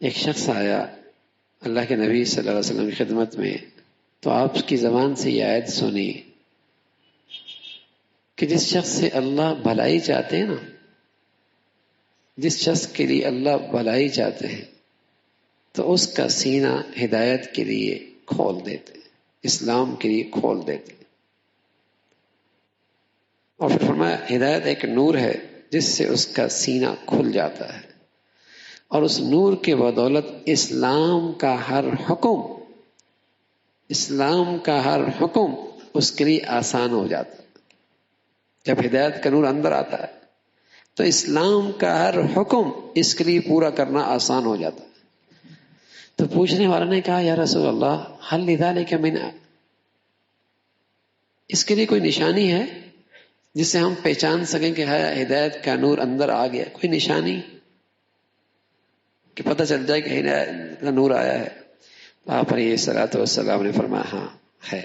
ایک شخص آیا اللہ کے نبی صلی اللہ علیہ وسلم کی خدمت میں، تو آپ کی زبان سے یہ آیت سنی کہ جس شخص سے اللہ بھلائی چاہتے ہیں نا، جس شخص کے لیے اللہ بھلائی چاہتے ہیں تو اس کا سینہ ہدایت کے لیے کھول دیتے، اسلام کے لیے کھول دیتے. اور پھر فرمایا ہدایت ایک نور ہے جس سے اس کا سینہ کھل جاتا ہے، اور اس نور کے بدولت اسلام کا ہر حکم اس کے لیے آسان ہو جاتا ہے. جب ہدایت کا نور اندر آتا ہے تو اسلام کا ہر حکم اس کے لیے پورا کرنا آسان ہو جاتا ہے. تو پوچھنے والا نے کہا یا رسول اللہ حل لذالک من، اس کے لیے کوئی نشانی ہے جس سے ہم پہچان سکیں کہ ہدایت کا نور اندر آ گیا؟ کوئی نشانی کہ پتہ چل جائے کہ ہدایت کا نور آیا ہے؟ آپ علیہ الصلوۃ والسلام نے فرمایا ہاں ہے،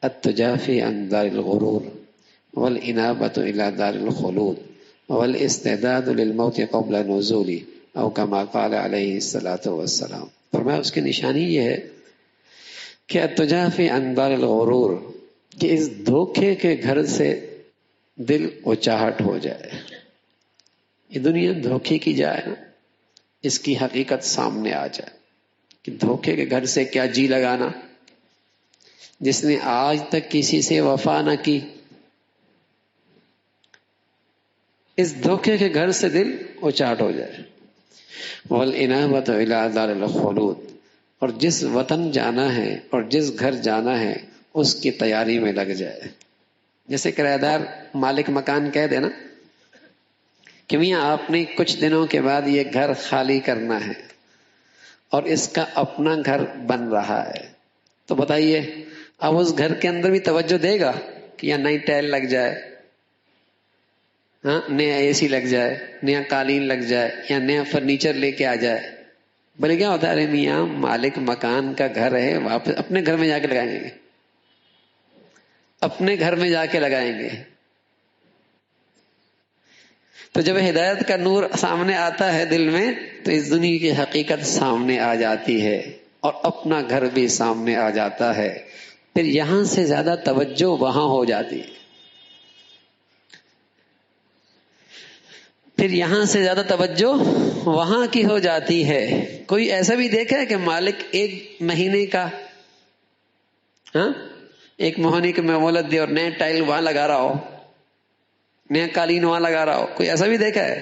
التجافی عن دار الغرور والانابۃ الی دار الخلود والاستعداد للموت قبل نزول، او کما قال علیہ الصلوۃ والسلام. فرمایا اس کی نشانی یہ ہے کہ التجافی عن دار الغرور، کہ اس دھوکے کے گھر سے دل اچاہٹ ہو جائے. یہ دنیا دھوکے کی جائے نا، اس کی حقیقت سامنے آ جائے کہ دھوکے کے گھر سے کیا جی لگانا. جس نے آج تک کسی سے وفا نہ کی، اس دھوکے کے گھر سے دل اچاٹ ہو جائے. والانابۃ الی دار الخلود، اور جس وطن جانا ہے اور جس گھر جانا ہے اس کی تیاری میں لگ جائے. جیسے کرایہ دار مالک مکان کہہ دے نا کہ میاں آپ نے کچھ دنوں کے بعد یہ گھر خالی کرنا ہے اور اس کا اپنا گھر بن رہا ہے، تو بتائیے اب اس گھر کے اندر بھی توجہ دے گا کہ یا نئی ٹائل لگ جائے، ہاں نیا اے سی لگ جائے، نیا قالین لگ جائے، یا نیا فرنیچر لے کے آ جائے؟ بلکہ کیا ہوتا ہے، ارے میاں مالک مکان کا گھر ہے، واپس اپنے گھر میں جا کے لگائیں گے، اپنے گھر میں جا کے لگائیں گے. تو جب ہدایت کا نور سامنے آتا ہے دل میں تو اس دنیا کی حقیقت سامنے آ جاتی ہے اور اپنا گھر بھی سامنے آ جاتا ہے. پھر یہاں سے زیادہ توجہ وہاں ہو جاتی ہے، پھر یہاں سے زیادہ توجہ وہاں کی ہو جاتی ہے. کوئی ایسا بھی دیکھا ہے کہ مالک ایک مہینے کا ایک مہینے کی مہلت دے اور نئے ٹائل وہاں لگا رہا ہو، نیا قالین وہاں لگا رہا ہو؟ کوئی ایسا بھی دیکھا ہے؟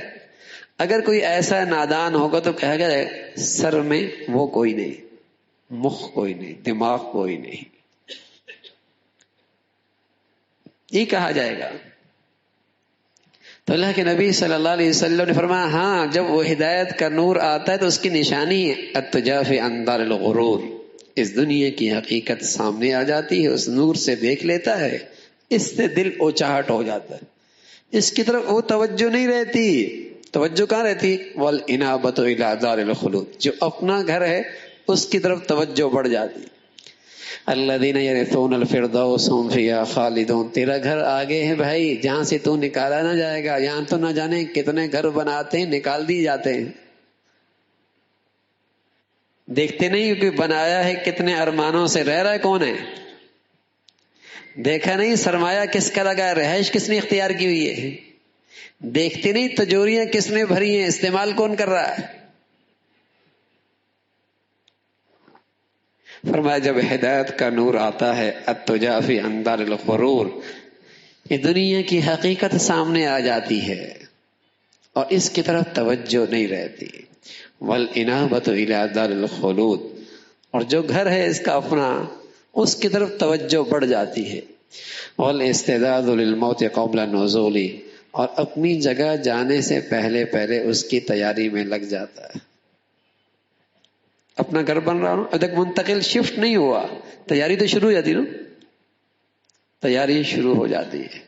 اگر کوئی ایسا نادان ہوگا تو کہا گیا سر میں وہ کوئی نہیں، مخ کوئی نہیں، دماغ کوئی نہیں، یہ کہا جائے گا. تو اللہ کے نبی صلی اللہ علیہ وسلم نے فرمایا ہاں جب وہ ہدایت کا نور آتا ہے تو اس کی نشانی ہے التجافی عن دار الغرور. اس دنیا کی حقیقت سامنے آ جاتی ہے، اس نور سے دیکھ لیتا ہے، اس سے دل اچاہٹ ہو جاتا ہے، اس کی طرف وہ توجہ نہیں رہتی. توجہ کہاں رہتی؟ والانابۃ الی دار الخلود، جو اپنا گھر ہے اس کی طرف توجہ بڑھ جاتی. الذین یرثون الفردوس هم فیہا خالدون. تیرا گھر آگے ہے بھائی، جہاں سے تو نکالا نہ جائے گا. یہاں تو نہ جانے کتنے گھر بناتے ہیں، نکال دی جاتے ہیں. دیکھتے نہیں کہ بنایا ہے کتنے ارمانوں سے، رہ رہا ہے کون ہے؟ دیکھا نہیں سرمایہ کس کا لگا ہے، رہائش کس نے اختیار کی ہوئی ہے؟ دیکھتے نہیں تجوریاں کس نے بھری ہیں، استعمال کون کر رہا ہے؟ فرمایا جب ہدایت کا نور آتا ہے التجافی عن دار الغرور، یہ دنیا کی حقیقت سامنے آ جاتی ہے اور اس کی طرف توجہ نہیں رہتی. والانابۃ الی دار الخلود، اور جو گھر ہے اس کا اپنا، اس کی طرف توجہ بڑھ جاتی ہے. والاستعداد للموت قبل نزول، اور اپنی جگہ جانے سے پہلے پہلے اس کی تیاری میں لگ جاتا ہے. اپنا گھر بن رہا ہوں، اب تک منتقل شفٹ نہیں ہوا، تیاری تو شروع ہو جاتی نا، تیاری شروع ہو جاتی ہے.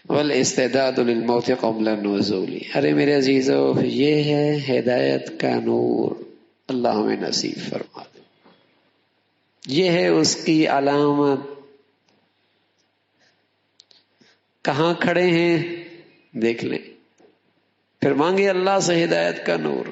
والاستعداد للموت قبل النزول. ارے میرے عزیزو، یہ ہے ہدایت کا نور، اللہ ہمیں نصیب فرما دے. یہ ہے اس کی علامت. کہاں کھڑے ہیں دیکھ لیں، پھر مانگے اللہ سے ہدایت کا نور.